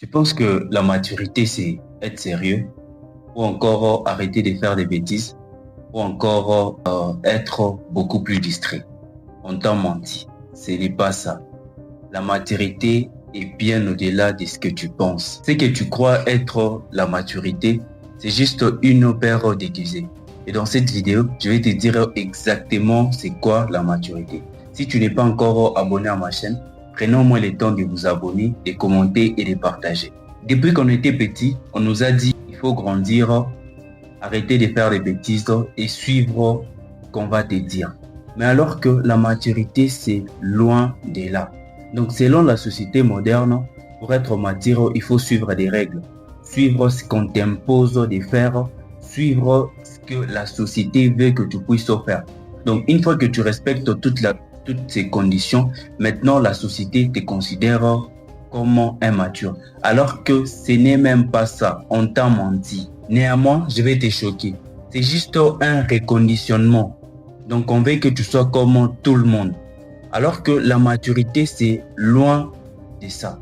Tu penses que la maturité, c'est être sérieux ou encore arrêter de faire des bêtises ou encore être beaucoup plus distrait? On t'a menti. Ce n'est pas ça. La maturité est bien au-delà de ce que tu penses. Ce que tu crois être la maturité, c'est juste une paire déguisée. Et dans cette vidéo, je vais te dire exactement c'est quoi la maturité. Si tu n'es pas encore abonné à ma chaîne, prenons au moins le temps de vous abonner, de commenter et de partager. Depuis qu'on était petit, on nous a dit qu'il faut grandir, arrêter de faire des bêtises et suivre ce qu'on va te dire. Mais alors que la maturité, c'est loin de là. Donc selon la société moderne, pour être mature, il faut suivre des règles, suivre ce qu'on t'impose de faire, suivre ce que la société veut que tu puisses faire. Donc une fois que tu respectes toutes ces conditions, maintenant la société te considère comme immature. Alors que ce n'est même pas ça, on t'a menti. Néanmoins, je vais te choquer. C'est juste un reconditionnement. Donc on veut que tu sois comme tout le monde. Alors que la maturité, c'est loin de ça.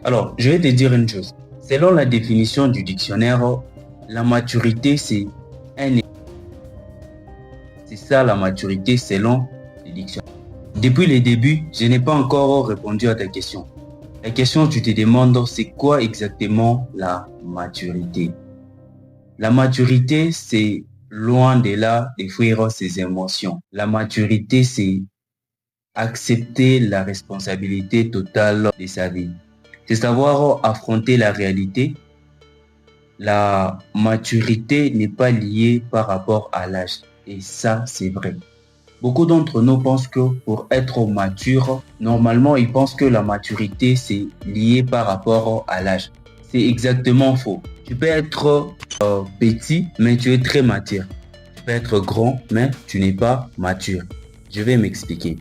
Alors, je vais te dire une chose. Selon la définition du dictionnaire, la maturité, c'est ça la maturité selon le dictionnaire. Depuis le début, je n'ai pas encore répondu à ta question. La question, tu te demandes, c'est quoi exactement la maturité? La maturité, c'est loin de là de fuir ses émotions. La maturité, c'est accepter la responsabilité totale de sa vie. C'est savoir affronter la réalité. La maturité n'est pas liée par rapport à l'âge. Et ça, c'est vrai. Beaucoup d'entre nous pensent que pour être mature, normalement, ils pensent que la maturité, c'est lié par rapport à l'âge. C'est exactement faux. Tu peux être petit, mais tu es très mature. Tu peux être grand, mais tu n'es pas mature. Je vais m'expliquer.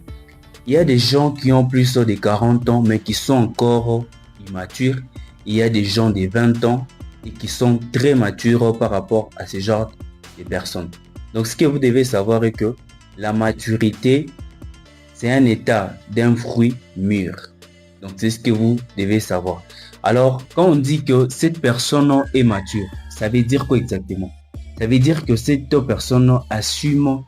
Il y a des gens qui ont plus de 40 ans, mais qui sont encore immatures. Il y a des gens de 20 ans et qui sont très matures par rapport à ce genre de personnes. Donc, ce que vous devez savoir est que la maturité, c'est un état d'un fruit mûr. Donc, c'est ce que vous devez savoir. Alors, quand on dit que cette personne est mature, ça veut dire quoi exactement? Ça veut dire que cette personne assume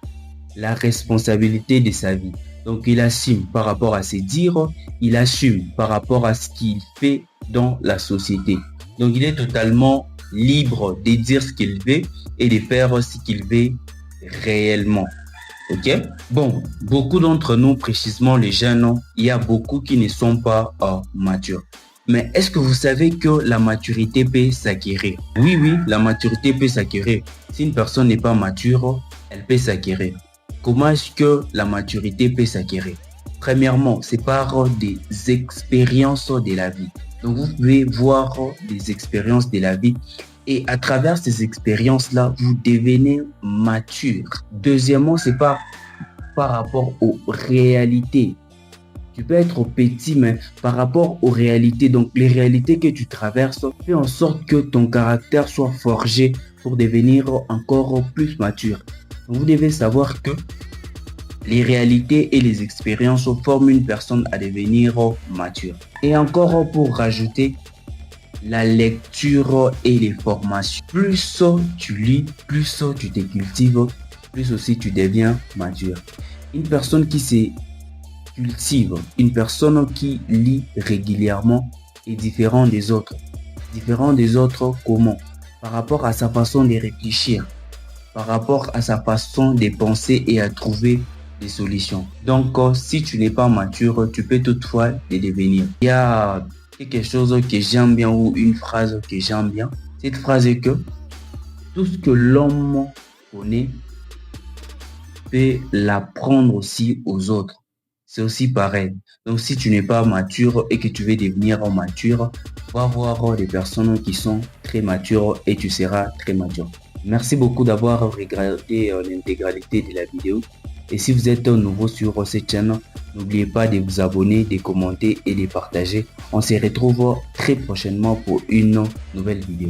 la responsabilité de sa vie. Donc, il assume par rapport à ses dires, il assume par rapport à ce qu'il fait dans la société. Donc, il est totalement libre de dire ce qu'il veut et de faire ce qu'il veut réellement. Ok? Bon, beaucoup d'entre nous, précisément les jeunes, il y a beaucoup qui ne sont pas matures. Mais est-ce que vous savez que la maturité peut s'acquérir? Oui, la maturité peut s'acquérir. Si une personne n'est pas mature, elle peut s'acquérir. Comment est-ce que la maturité peut s'acquérir? Premièrement, c'est par des expériences de la vie. Donc, vous pouvez voir des expériences de la vie et à travers ces expériences-là, vous devenez mature. Deuxièmement, c'est par rapport aux réalités. Tu peux être petit, mais par rapport aux réalités, donc les réalités que tu traverses, fais en sorte que ton caractère soit forgé pour devenir encore plus mature. Vous devez savoir que les réalités et les expériences forment une personne à devenir mature. Et encore pour rajouter, la lecture et les formations. Plus tu lis, plus tu te cultives, plus aussi tu deviens mature. Une personne qui se cultive, une personne qui lit régulièrement est différent des autres. Différent des autres comment? Par rapport à sa façon de réfléchir, par rapport à sa façon de penser et à trouver des solutions. Donc, si tu n'es pas mature, tu peux toutefois le devenir. Il y a quelque chose que j'aime bien ou une phrase que j'aime bien. Cette phrase est que tout ce que l'homme connaît peut l'apprendre aussi aux autres. C'est aussi pareil. Donc, si tu n'es pas mature et que tu veux devenir mature, va voir des personnes qui sont très matures et tu seras très mature. Merci beaucoup d'avoir regardé l'intégralité de la vidéo. Et si vous êtes nouveau sur cette chaîne, n'oubliez pas de vous abonner, de commenter et de partager. On se retrouve très prochainement pour une nouvelle vidéo.